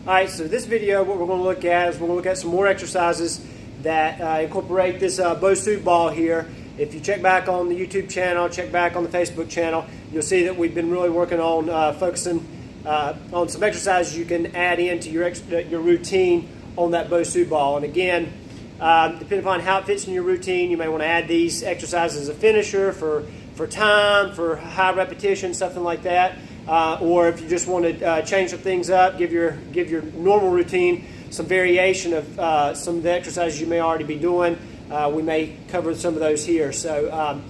All right, so this video, what we're going to look at is we're going to look at some more exercises that incorporate this BOSU ball here. If you check back on the YouTube channel, check back on the Facebook channel, you'll see that we've been really working on focusing on some exercises you can add into your routine on that BOSU ball. And again, depending upon how it fits in your routine, you may want to add these exercises as a finisher for time, for high repetition, something like that. Or if you just want to change some things up, give your normal routine some variation of some of the exercises you may already be doing. We may cover some of those here. So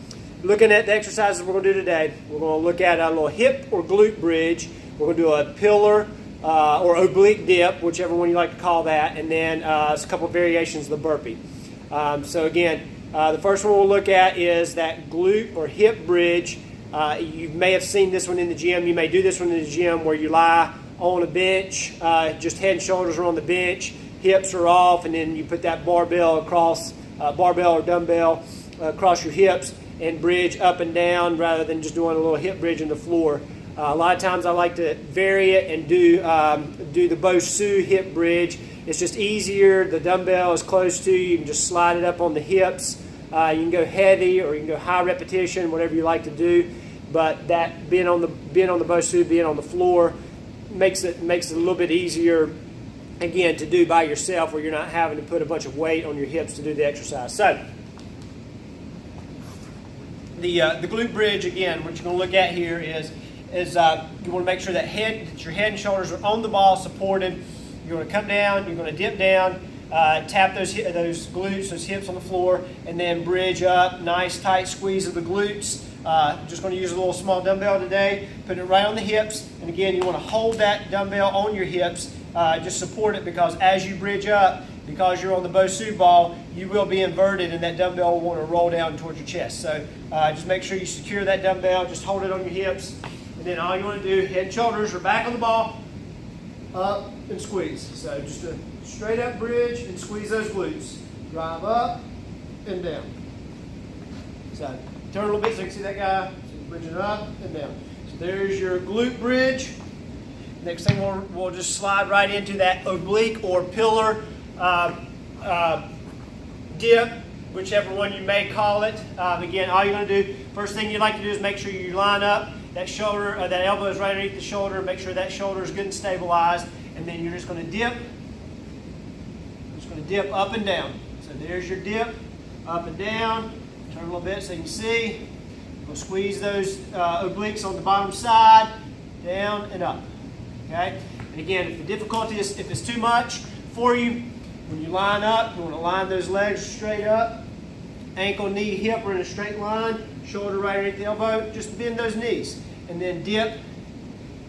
looking at the exercises we're going to do today, we're going to look at a little hip or glute bridge. We're going to do a pillar or oblique dip, whichever one you like to call that, and then a couple of variations of the burpee. So again, the first one we'll look at is that glute or hip bridge. You may have seen this one in the gym. You may do this one in the gym where you lie on a bench, just head and shoulders are on the bench, hips are off, and then you put that barbell across, barbell or dumbbell across your hips and bridge up and down rather than just doing a little hip bridge on the floor. A lot of times I like to vary it and do the BOSU hip bridge. It's just easier. The dumbbell is close to you. You can just slide it up on the hips. You can go heavy or you can go high repetition, whatever you like to do. But that being on the BOSU, being on the floor, makes it a little bit easier, again, to do by yourself, where you're not having to put a bunch of weight on your hips to do the exercise. So the glute bridge, again, what you're going to look at here is you want to make sure that your head and shoulders are on the ball, supported. You're going to come down, you're going to dip down, tap those glutes, those hips on the floor, and then bridge up. Nice tight squeeze of the glutes. Just going to use a little small dumbbell today. Put it right on the hips, and again, you want to hold that dumbbell on your hips. Just support it, because as you bridge up, because you're on the BOSU ball, you will be inverted, and that dumbbell will want to roll down towards your chest. So just make sure you secure that dumbbell. Just hold it on your hips, and then all you want to do, head and shoulders are back on the ball, up and squeeze. So just a straight up bridge and squeeze those glutes. Drive up and down. So turn a little bit so you can see that guy. So bridging up and down. So there's your glute bridge. Next thing we'll just slide right into that oblique or pillar dip, whichever one you may call it. Again, all you're going to do, first thing you'd like to do is make sure you line up that shoulder, that elbow is right underneath the shoulder. Make sure that shoulder is good and stabilized, and then you're just going to dip. Just going to dip up and down. So there's your dip, up and down. Turn a little bit so you can see. We'll squeeze those obliques on the bottom side, down and up. Okay? And again, if the difficulty is, if it's too much for you, when you line up, you want to line those legs straight up. Ankle, knee, hip are in a straight line. Shoulder right underneath the elbow. Just bend those knees. And then dip.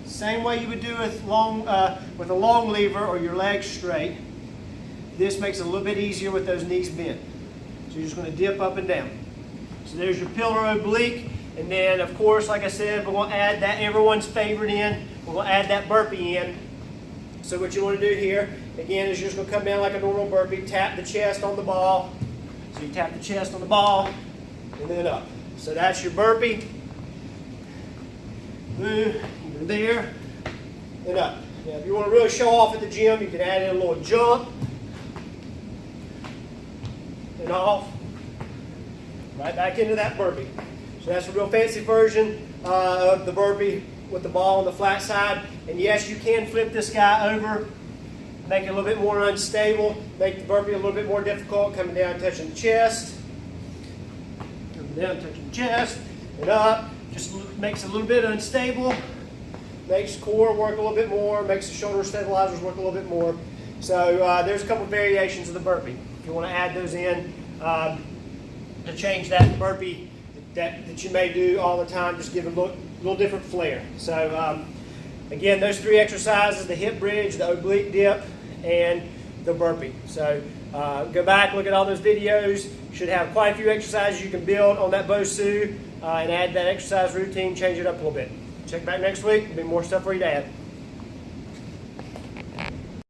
Same way you would do with a long lever or your legs straight. This makes it a little bit easier with those knees bent. So you're just going to dip up and down. So there's your pillar oblique. And then, of course, like I said, we're going to add that everyone's favorite in. We're going to add that burpee in. So what you want to do here, again, is you're just going to come down like a normal burpee. Tap the chest on the ball. So you tap the chest on the ball and then up. So that's your burpee. Move there and up. Now, if you want to really show off at the gym, you can add in a little jump and off. Right back into that burpee. So that's a real fancy version of the burpee with the ball on the flat side. And yes, you can flip this guy over, make it a little bit more unstable, make the burpee a little bit more difficult, coming down, touching the chest, coming down, touching the chest, and up. Just makes it a little bit unstable, makes core work a little bit more, makes the shoulder stabilizers work a little bit more. So there's a couple of variations of the burpee. If you want to add those in to change that burpee that you may do all the time, just give it a little different flair. So again, those three exercises: the hip bridge, the oblique dip, and the burpee. So go back, look at all those videos. You should have quite a few exercises you can build on that BOSU and add that exercise routine, change it up a little bit. Check back next week. There'll be more stuff for you to add.